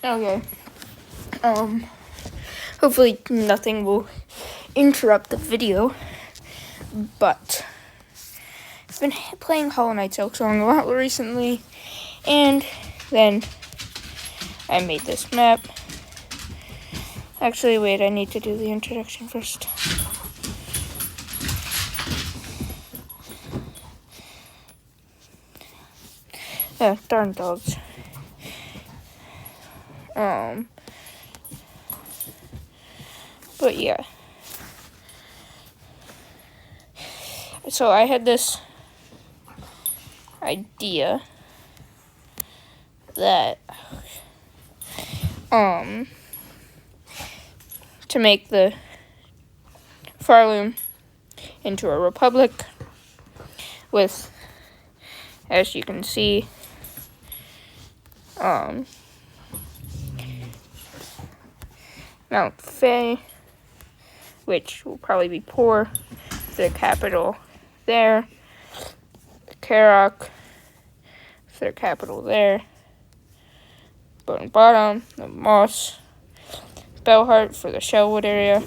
Okay. Hopefully nothing will interrupt the video, but I've been playing Hollow Knight Silksong a lot recently, and then I made this map. Actually, wait, I need to do the introduction first. Yeah, darn dogs. But yeah. So I had this idea that to make the pharloom into a republic with, as you can see, Mount Fay, which will probably be poor, the capital there, Karok, their capital there, Bone Bottom, the Moss, Bellheart for the Shellwood area,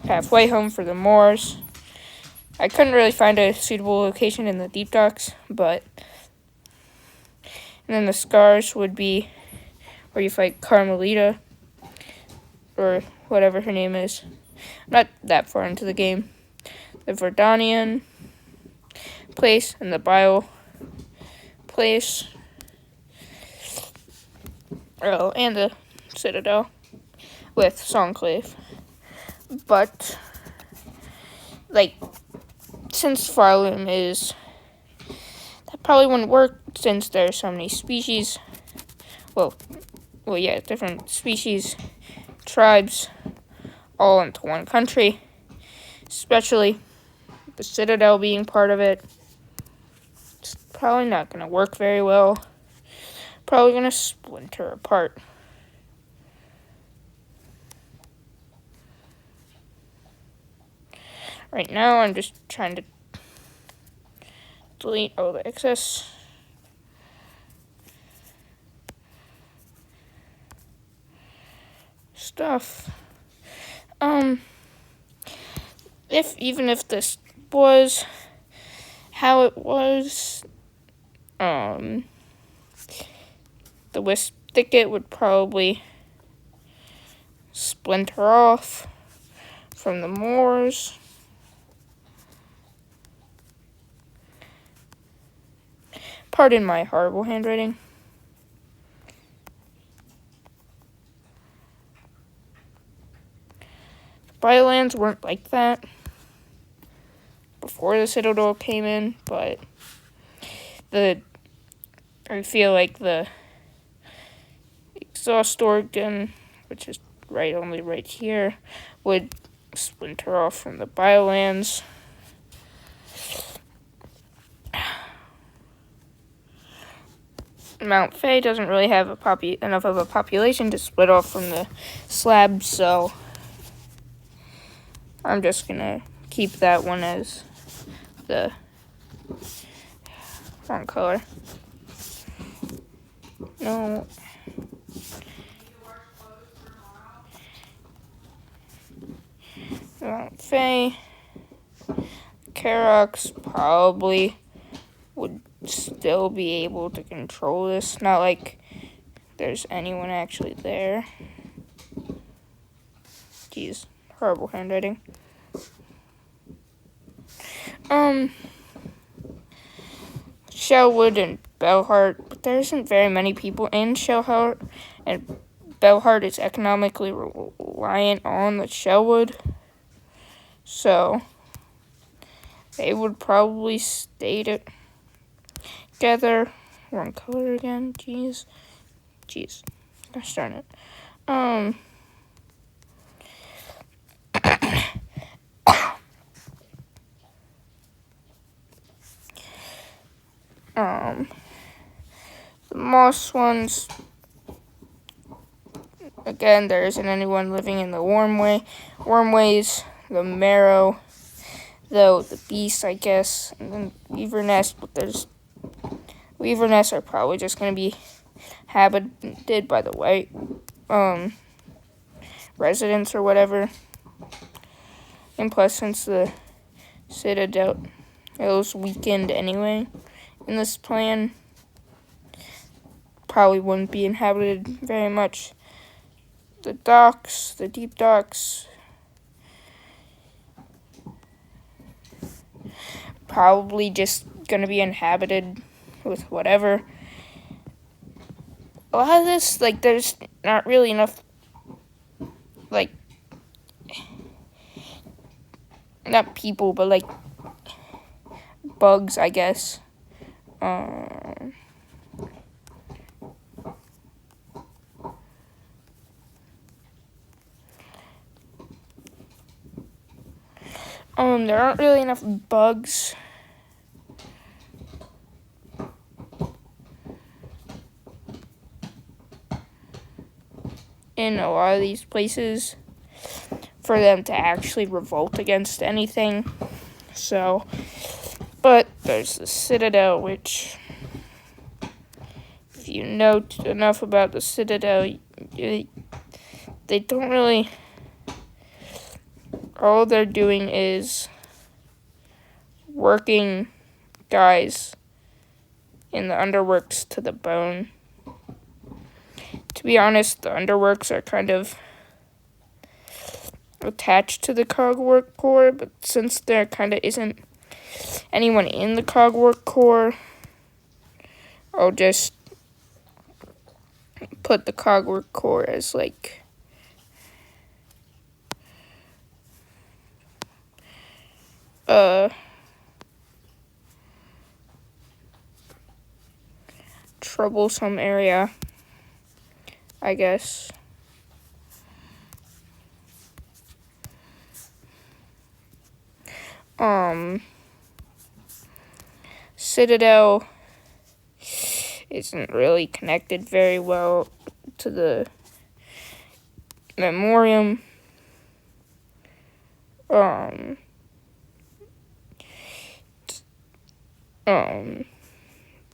Halfway Home for the Moors. I couldn't really find a suitable location in the Deep Docks, but and then the Scars would be where you fight Carmelita, or whatever her name is. Not that far into the game. The Verdanian place and the Bile place. Oh, and the Citadel with Songclave. But, since pharloom is, that probably wouldn't work since there's so many species. Well, yeah, different species, tribes, all into one country, especially the Citadel being part of it. It's probably not going to work very well. Probably going to splinter apart. Right now, I'm just trying to delete all the excess. Stuff. Even if this was how it was, the wisp thicket would probably splinter off from the moors. Pardon my horrible handwriting. Biolands weren't like that before the Citadel came in, but I feel like the exhaust organ, which is only right here, would splinter off from the biolands. Mount Fay doesn't really have enough of a population to split off from the slab, so I'm just gonna keep that one as the wrong color. No. Mount Fay. Karok's probably would still be able to control this. Not like there's anyone actually there. Jeez, horrible handwriting. Shellwood and Bellheart, but there isn't very many people in Shellheart, and Bellheart is economically reliant on the Shellwood, so they would probably stay together. Wrong color again, jeez, gosh darn it. The moss ones, again, there isn't anyone living in the wormways, the marrow, though the beast, I guess, and then weaver nest, but weaver nests are probably just going to be inhabited by the white residents or whatever. And plus, since the citadel was weakened anyway in this plan, probably wouldn't be inhabited very much. The docks, the deep docks, probably just gonna be inhabited with whatever. A lot of this, like, there's not really enough, like, not people, but like bugs, I guess. There aren't really enough bugs. In a lot of these places for them to actually revolt against anything. So, but there's the Citadel, which, if you know enough about the Citadel, they don't really, all they're doing is working guys in the underworks to the bone. To be honest, the underworks are kind of attached to the cogwork core, but since there kind of isn't anyone in the cogwork core, I'll just put the cogwork core as like troublesome area, I guess. Citadel isn't really connected very well to the Memoriam.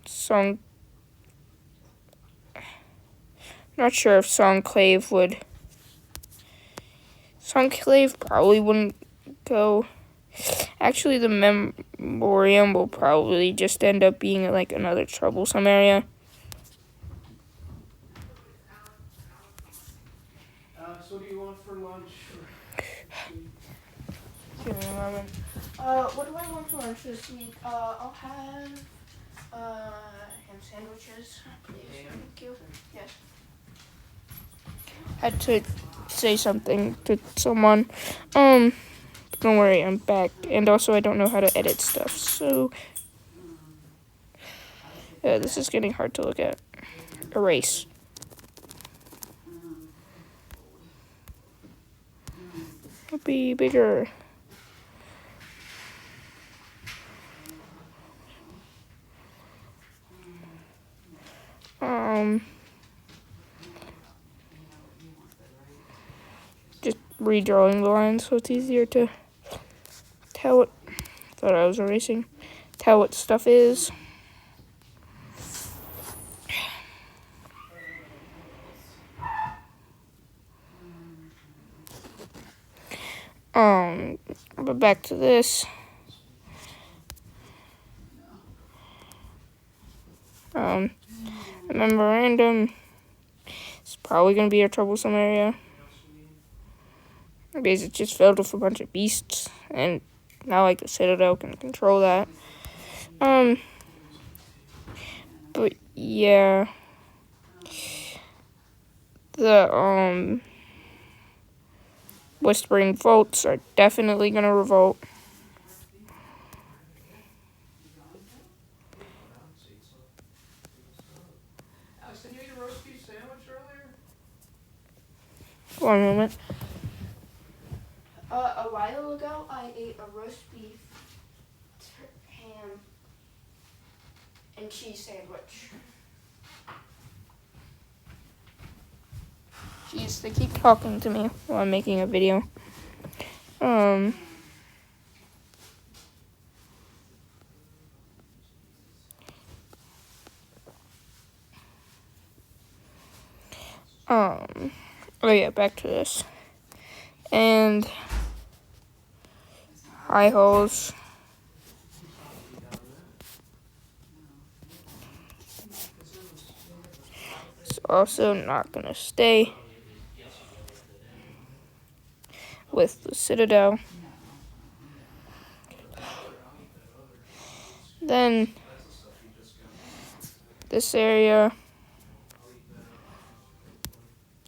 Song. Not sure if Songclave would. Songclave probably wouldn't go. Actually, the Memoriam will probably just end up being like another troublesome area. So what do you want for lunch? Give me a moment. What do I want for lunch this week? I'll have ham sandwiches, please. Thank you. Yes. Had to say something to someone. Don't worry, I'm back. And also, I don't know how to edit stuff, so yeah, this is getting hard to look at. Erase. It'll be bigger. Just redrawing the lines so it's easier to tell what. Thought I was erasing. Tell what stuff is. But back to this. A memorandum. It's probably gonna be a troublesome area because it's just filled with a bunch of beasts, and not like the Citadel can control that. But yeah, the Whispering Volts are definitely gonna revolt. Alex, did you eat a roast beef sandwich earlier? One moment. A while ago, I ate a roast beef, ham, and cheese sandwich. Jeez, they keep talking to me while I'm making a video. Oh yeah, back to this. And high holes. It's also not gonna stay with the citadel. Then this area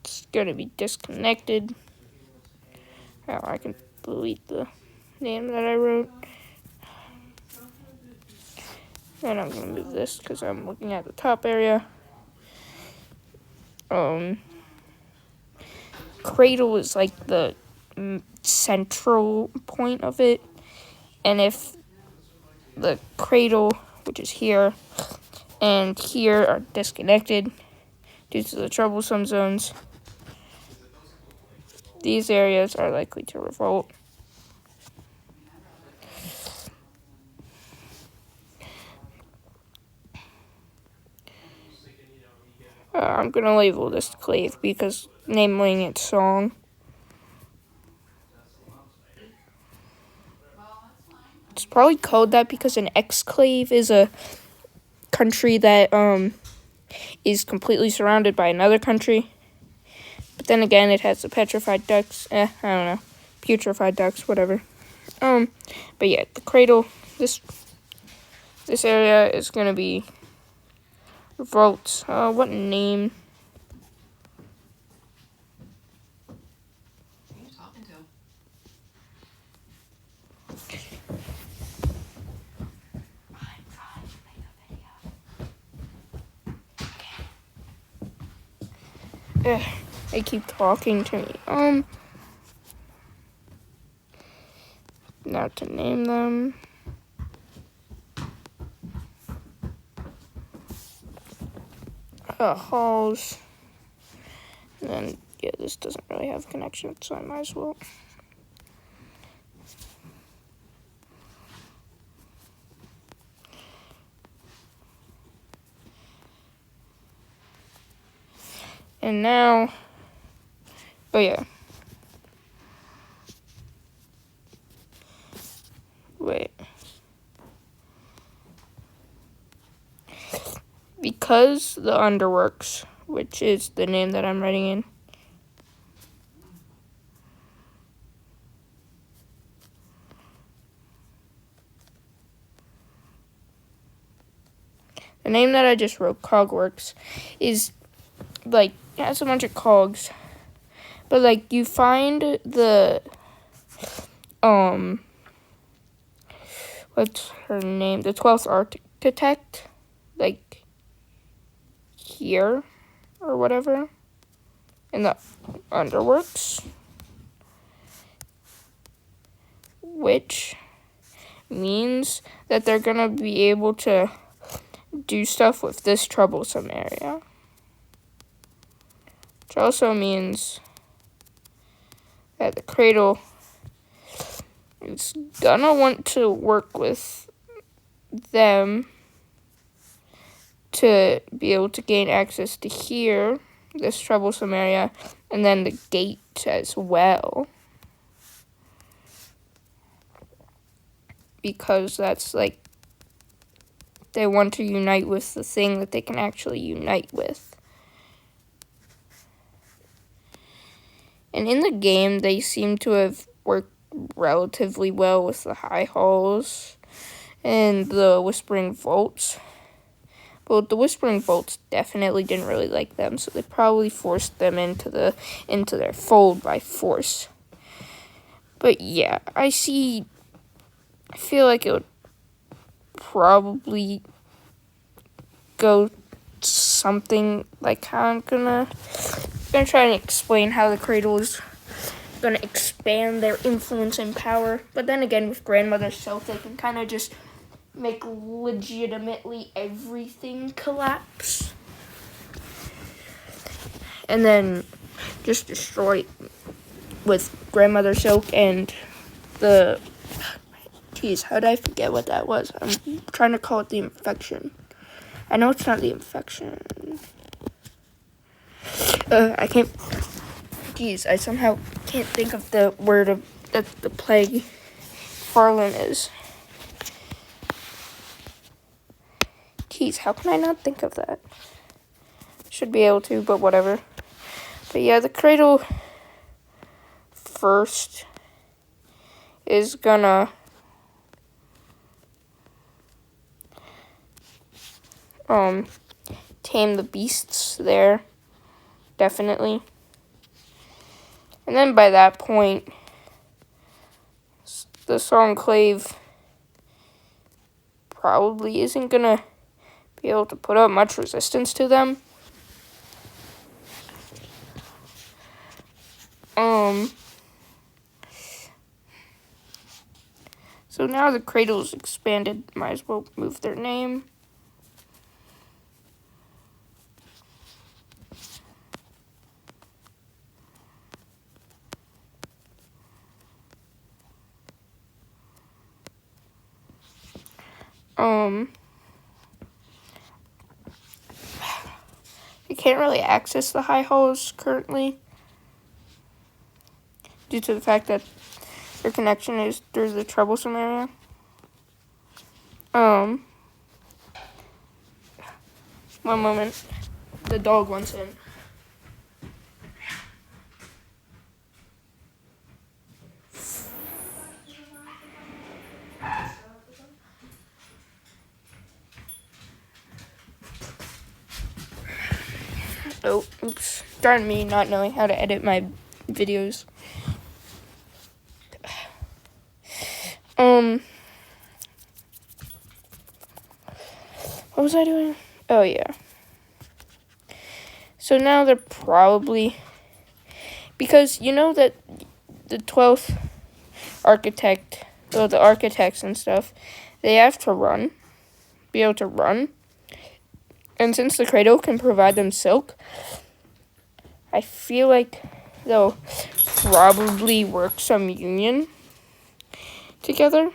is gonna be disconnected. Oh, I can delete the name that I wrote. Then I'm gonna move this because I'm looking at the top area. Cradle is like the central point of it, and if the cradle, which is here, and here are disconnected due to the troublesome zones, these areas are likely to revolt. I'm gonna label this clave because naming its song. It's probably called that because an exclave is a country that is completely surrounded by another country. But then again, it has the petrified ducks. I don't know, putrefied ducks, whatever. But yeah, the cradle. This area is gonna be revolt. What name? Who are you talking to? I'm trying to make a video. They keep talking to me. Now to name them. Halls. And then, yeah, this doesn't really have a connection, so I might as well. And now, oh yeah. Wait. Because the Underworks, which is the name that I'm writing in, the name that I just wrote, Cogworks, is like, it has a bunch of cogs. But like, you find the, what's her name? The 12th architect, like, here, or whatever, in the Underworks, which means that they're gonna be able to do stuff with this troublesome area. Which also means that the cradle is gonna want to work with them to be able to gain access to here, this troublesome area, and then the gate as well. Because that's like, they want to unite with the thing that they can actually unite with. And in the game, they seem to have worked relatively well with the high halls and the whispering vaults. But the whispering vaults definitely didn't really like them, so they probably forced them into their fold by force. But yeah, I feel like it would probably go something like how I'm gonna try and explain how the cradle is gonna expand their influence and power. But then again, with Grandmother Silk, they can kind of just make legitimately everything collapse. And then just destroy with Grandmother Silk and the... Jeez, how did I forget what that was? I'm trying to call it the infection. I know it's not the infection. I can't. Geez, I somehow can't think of the word of that the plague pharloom is. Geez, how can I not think of that? Should be able to, but whatever. But yeah, the cradle first is gonna tame the beasts there, definitely. And then by that point, the Songclave probably isn't gonna be able to put up much resistance to them. So now the cradle's expanded, might as well move their name. You can't really access the high halls currently due to the fact that their connection is through the troublesome area. One moment. The dog wants in. Oh, oops. Darn me not knowing how to edit my videos. What was I doing? Oh, yeah. So now they're probably... Because you know that the 12th architect, well, the architects and stuff, they have to be able to run. And since the cradle can provide them silk, I feel like they'll probably work some union together.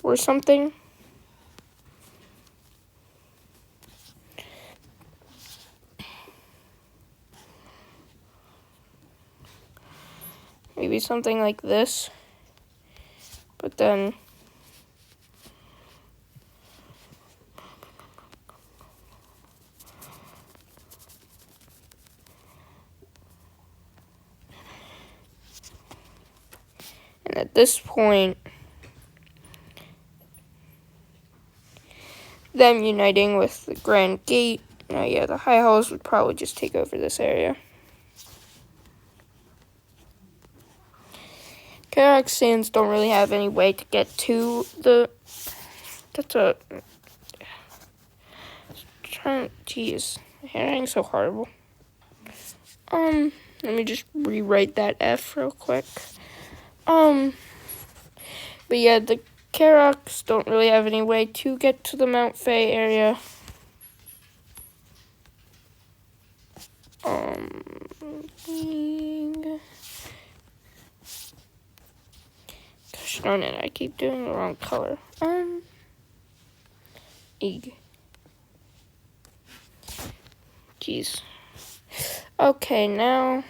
Or something. Maybe something like this. But then... And at this point... them uniting with the Grand Gate. Yeah, the High Halls would probably just take over this area. Karak Sands don't really have any way to get to the... That's a... Jeez. My handwriting's so horrible. Let me just rewrite that F real quick. But yeah, the Karaks don't really have any way to get to the Mount Fay area. Gosh darn it, I keep doing the wrong color. Eeg. Jeez. Okay, now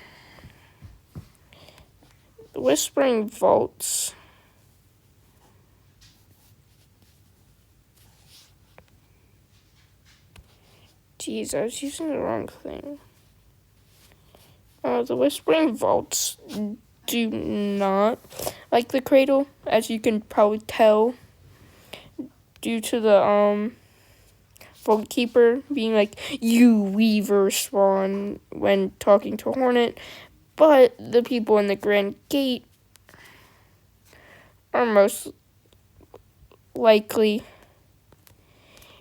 the Whispering Vaults. Jeez, I was using the wrong thing. The Whispering Vaults do not like the cradle, as you can probably tell, due to the Vault Keeper being like, "You Weaver Swan," when talking to Hornet. But the people in the Grand Gate are most likely,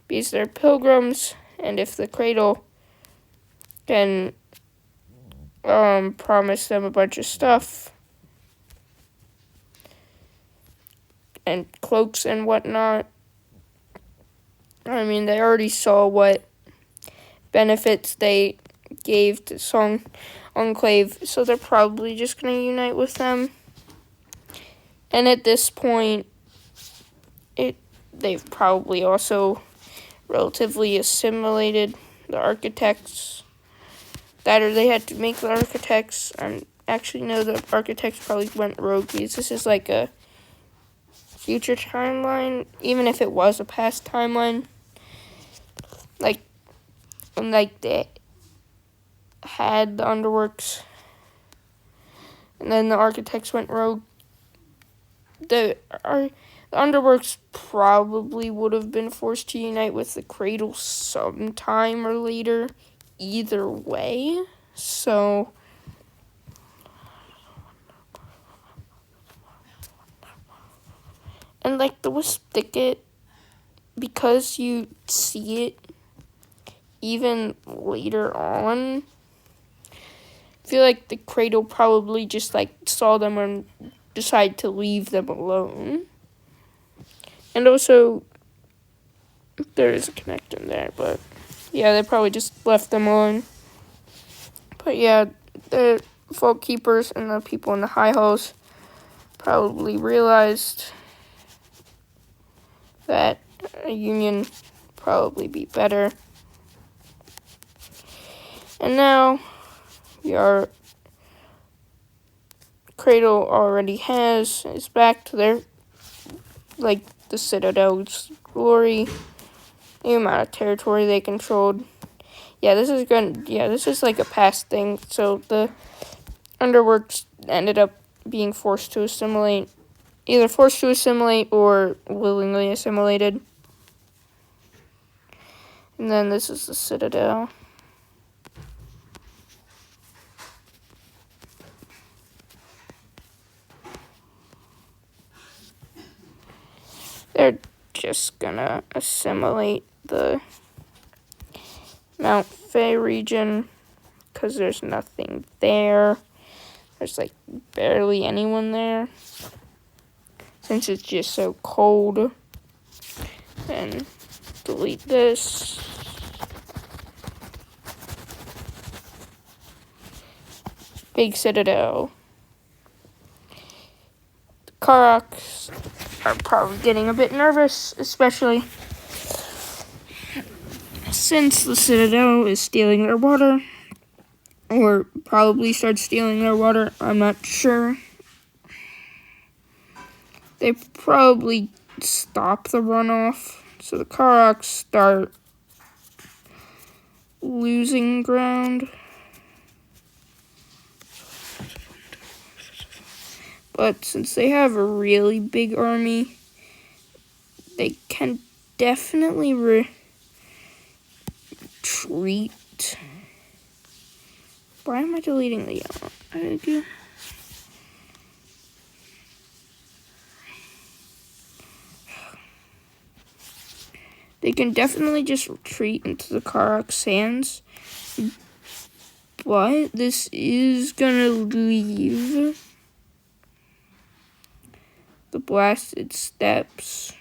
because they're pilgrims, and if the cradle can promise them a bunch of stuff and cloaks and whatnot, I mean, they already saw what benefits they gave to Song Enclave, so they're probably just going to unite with them. And at this point, they've probably also relatively assimilated. The architects, that or they had to make the architects, and actually no, the architects probably went rogue because this is like a future timeline, even if it was a past timeline. Like they had the underworks, and then the architects went rogue. The underworks probably would have been forced to unite with the cradle sometime or later, either way. So and like the wisp thicket, because you see it even later on, I feel like the cradle probably just like saw them and decided to leave them alone. And also, there is a connector there, but yeah, they probably just left them alone. But yeah, the folk keepers and the people in the high halls probably realized that a union probably be better. And now our cradle already is back to their, like, the Citadel's glory, the amount of territory they controlled. Yeah, this is like a past thing. So the underworks ended up being forced to assimilate, either forced to assimilate or willingly assimilated. And then this is the Citadel. They're just gonna assimilate the Mount Fay region because there's nothing there. There's like barely anyone there since it's just so cold. And delete this. Big Citadel. The Karoks are probably getting a bit nervous, especially since the Citadel is stealing their water, or probably starts stealing their water. I'm not sure. They probably stop the runoff, so the Karoks start losing ground. But since they have a really big army, they can definitely retreat. Why am I deleting the yellow? They can definitely just retreat into the Karok sands. But this is gonna leave the blasted steppes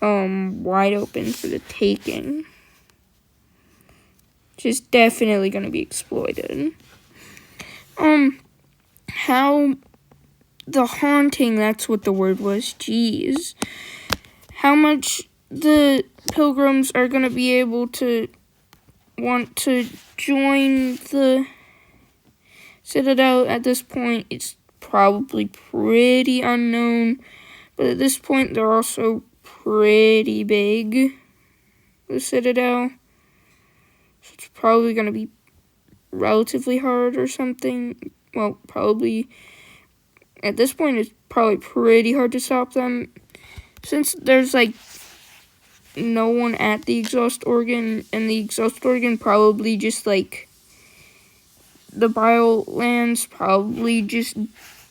wide open for the taking, which is definitely gonna be exploited. How the haunting, that's what the word was, jeez. How much the pilgrims are gonna be able to want to join the Citadel at this point, it's probably pretty unknown. But at this point, they're also pretty big, the Citadel. So it's probably going to be relatively hard or something. Well, probably, at this point, it's probably pretty hard to stop them. Since there's, like, no one at the exhaust organ, and the exhaust organ probably just, like, the biolands probably just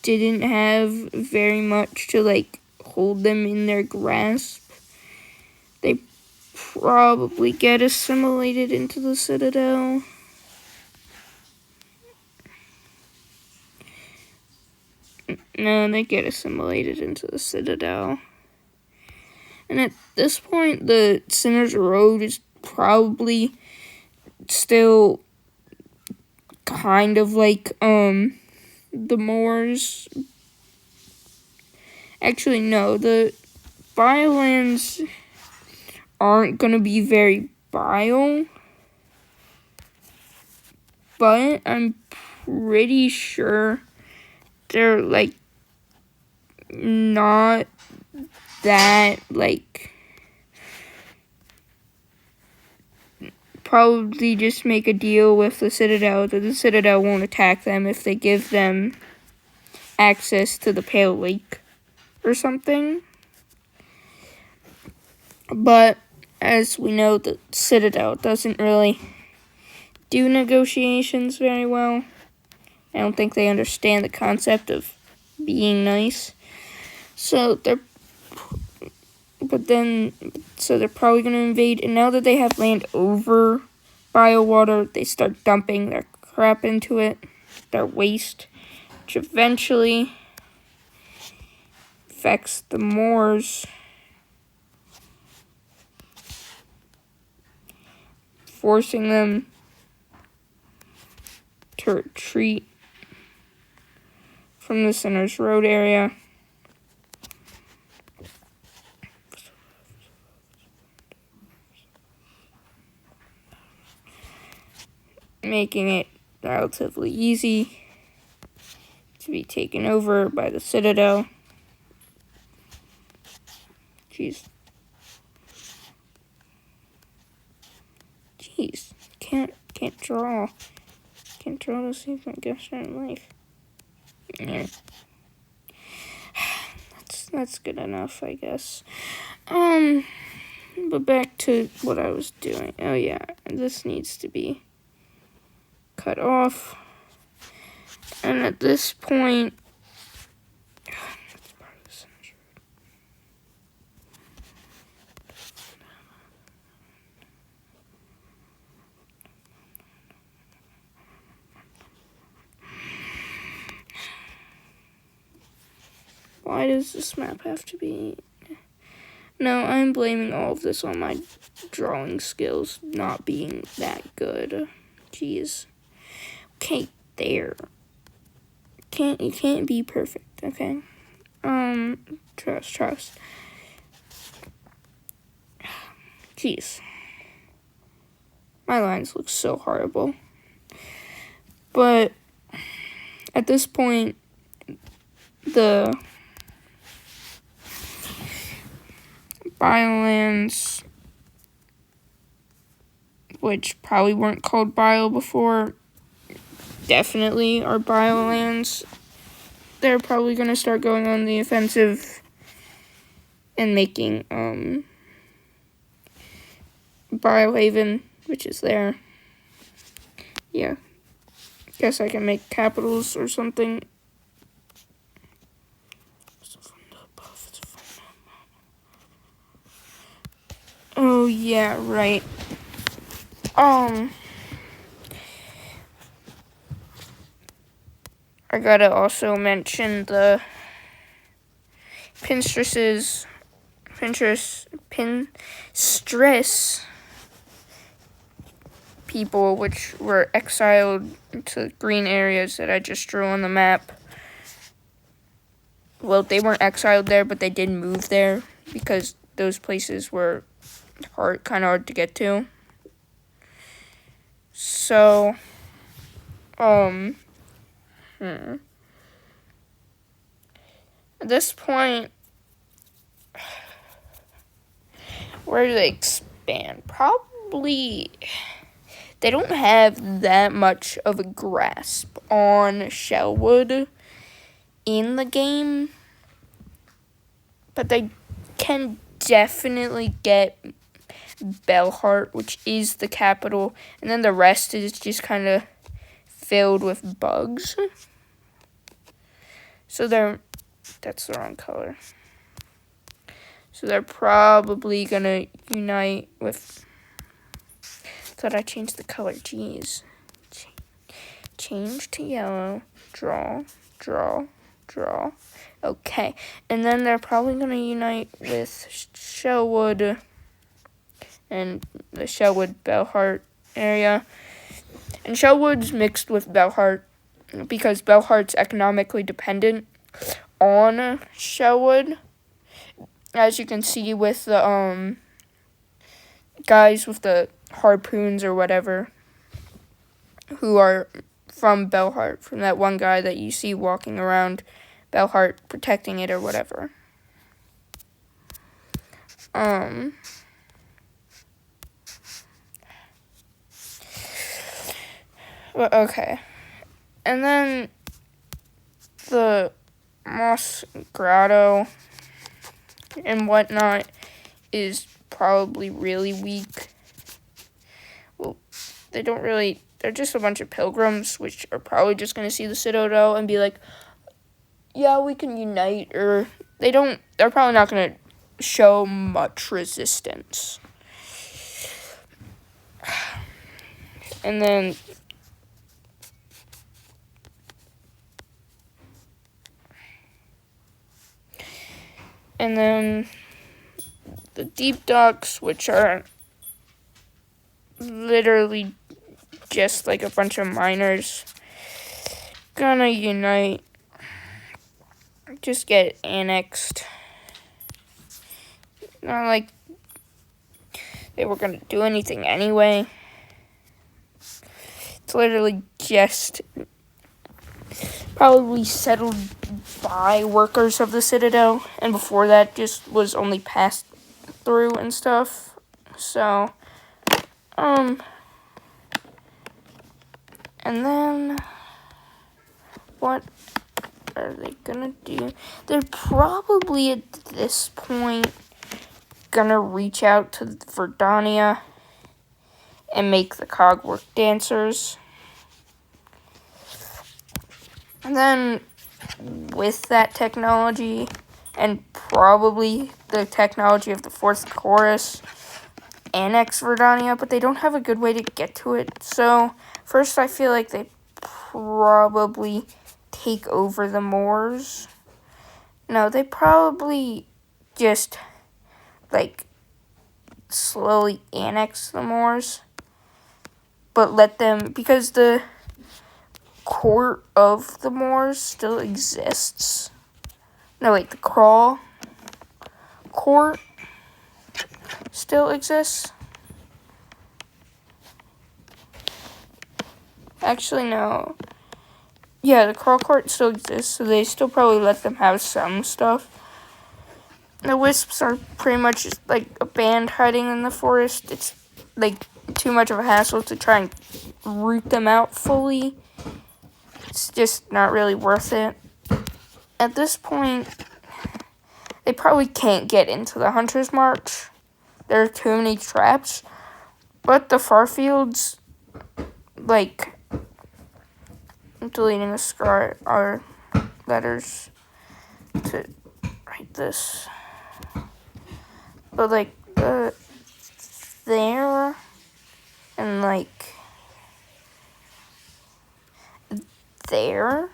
didn't have very much to, like, hold them in their grasp. They probably get assimilated into the Citadel. No, they get assimilated into the Citadel. And at this point, the Sinner's Road is probably still kind of like, the Moors. Actually, no, the biolands aren't going to be very bio, but I'm pretty sure they're like not that like probably just make a deal with the Citadel that the Citadel won't attack them if they give them access to the Pale Lake or something. But as we know, the Citadel doesn't really do negotiations very well. I don't think they understand the concept of being nice. So they're probably going to invade. And now that they have land over Biowater, they start dumping their crap into it, their waste, which eventually affects the Moors, forcing them to retreat from the Center's Road area. Making it relatively easy to be taken over by the Citadel. Jeez, can't draw. Can't draw to save my gosh darn life. Yeah. That's good enough, I guess. But back to what I was doing. Oh yeah, this needs to be cut off. And at this point, why does this map have to be? No, I'm blaming all of this on my drawing skills not being that good. Jeez. Okay, there. You can't be perfect, okay? Trust. Jeez. My lines look so horrible. But at this point, the biolands, which probably weren't called bio before, definitely are biolands. They're probably going to start going on the offensive and making Biohaven, which is there. Yeah. Guess I can make capitals or something. Oh yeah, right. I gotta also mention the Pinstress people, which were exiled to green areas that I just drew on the map. Well, they weren't exiled there, but they did move there because those places were kind of hard to get to. So, at this point, where do they expand? Probably, they don't have that much of a grasp on Shellwood in the game, but they can definitely get Belhart, which is the capital, and then the rest is just kind of filled with bugs. So that's the wrong color. So they're probably gonna unite with, thought I changed the color, jeez. Change to yellow, draw. Okay, and then they're probably gonna unite with Shellwood and the Shellwood Belhart area. And Shellwood's mixed with Belhart because Belhart's economically dependent on Shellwood. as you can see with the guys with the harpoons or whatever, who are from Bellheart, from that one guy that you see walking around Bellheart protecting it or whatever. Okay. And then the Moss Grotto and whatnot is probably really weak. Well, they're just a bunch of pilgrims, which are probably just going to see the Citadel and be like, yeah, we can unite, or they're probably not going to show much resistance. And then the deep docks, which are literally just like a bunch of miners, gonna unite, just get annexed. Not like they were gonna do anything anyway. It's literally just probably settled by workers of the Citadel, and before that just was only passed through and stuff. So, and then what are they gonna do? They're probably at this point gonna reach out to Verdania and make the cogwork dancers. And then with that technology, and probably the technology of the fourth chorus, annex Verdania, but they don't have a good way to get to it. So first I feel like they probably take over the Moors. No, they probably just like slowly annex the Moors, but let them, because the court of the Moors still exists. No, wait, the Crawl court still exists. Actually, no. Yeah, the Crawl court still exists, so they still probably let them have some stuff. The Wisps are pretty much just like a band hiding in the forest. It's like too much of a hassle to try and root them out fully. It's just not really worth it. At this point, they probably can't get into the Hunter's March. There are too many traps. But the Farfields, like, I'm deleting the scar our letters to write this. But like there and like there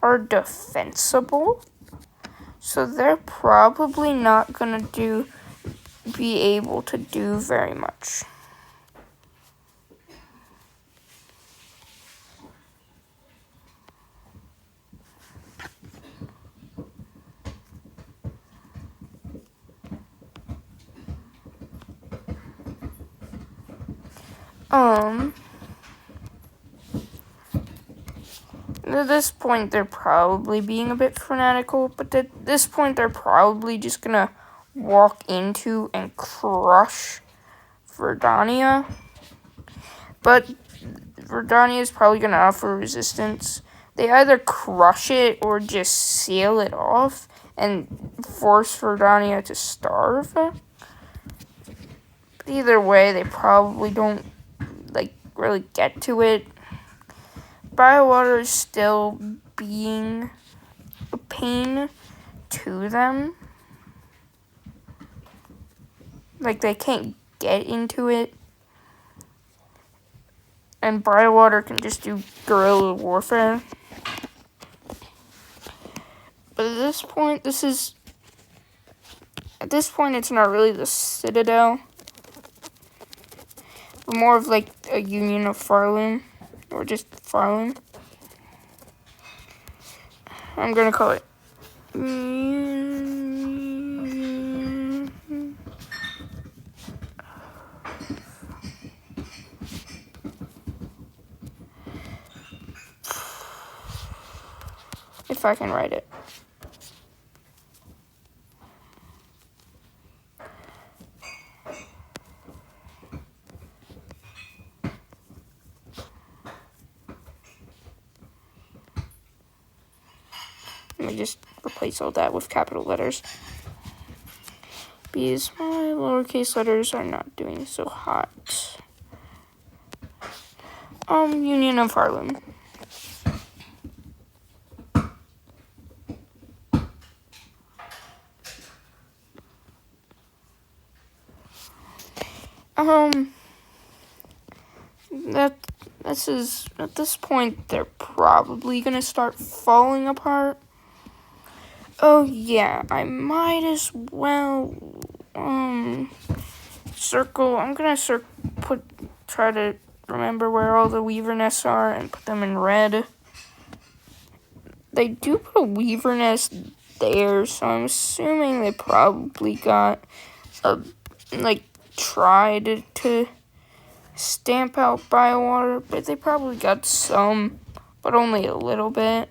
are defensible, so they're probably not gonna be able to do very much. At this point, they're probably being a bit fanatical, but at this point, they're probably just gonna walk into and crush Verdania. But Verdania is probably gonna offer resistance. They either crush it or just seal it off and force Verdania to starve. But either way, they probably don't like really get to it. Bywater is still being a pain to them. Like, they can't get into it. And Bywater can just do guerrilla warfare. But at this point, it's not really the Citadel. But more of like a union of pharloom. Or just pharloom. I'm gonna call it if I can write it. Let me just replace all that with capital letters, because my lowercase letters are not doing so hot. Union of Pharloom. At this point, they're probably gonna start falling apart. Oh yeah, I might as well, circle, I'm gonna try to remember where all the weaver nests are and put them in red. They do put a weaver nest there, so I'm assuming they probably got tried to stamp out biowater, but they probably got some, but only a little bit.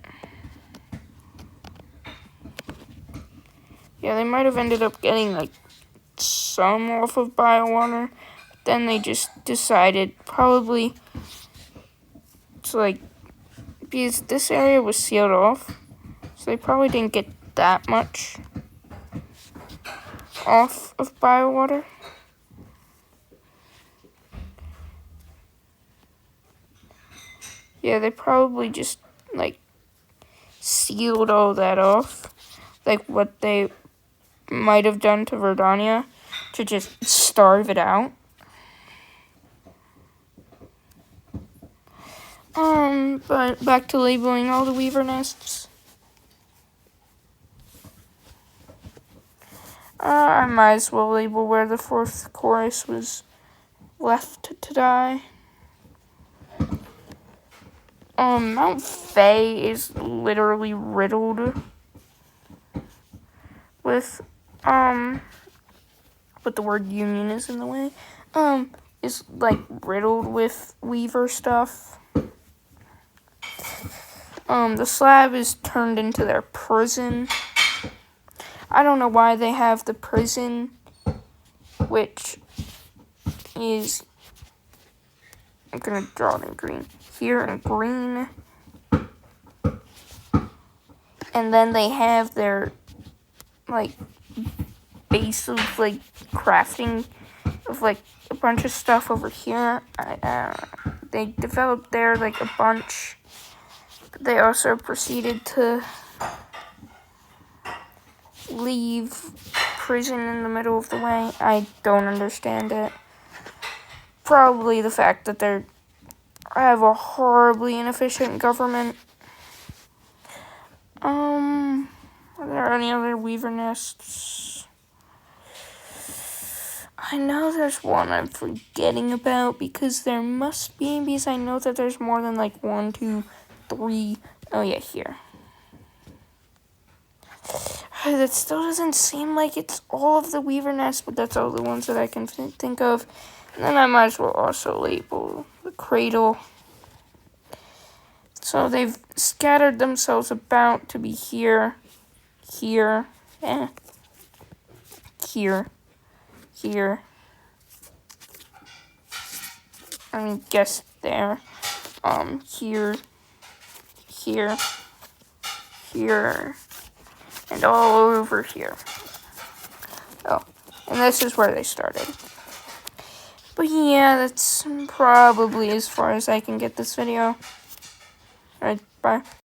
Yeah, they might have ended up getting like some off of biowater, but then they just decided probably to because this area was sealed off, so they probably didn't get that much off of biowater. Yeah, they probably just sealed all that off, like what they might have done to Verdania, to just starve it out. But back to labeling all the weaver nests. I might as well label where the fourth chorus was left to die. Mount Faye is literally riddled with, but the word union is in the way, is riddled with weaver stuff. The slab is turned into their prison. I don't know why they have the prison, which is, I'm gonna draw it in green. Here in green. And then they have their, base of, crafting of, a bunch of stuff over here. They developed there, a bunch. But they also proceeded to leave prison in the middle of the way. I don't understand it. Probably the fact that I have a horribly inefficient government. Are there any other weaver nests? I know there's one I'm forgetting about, because there must be, because I know that there's more than 1, 2, 3. Oh yeah, here. That still doesn't seem like it's all of the weaver nests, but that's all the ones that I can think of. And then I might as well also label the cradle. So they've scattered themselves about to be here, here, here, here. I mean, guess there. Here, here, here, and all over here. Oh, and this is where they started. But yeah, that's probably as far as I can get this video. Alright, bye.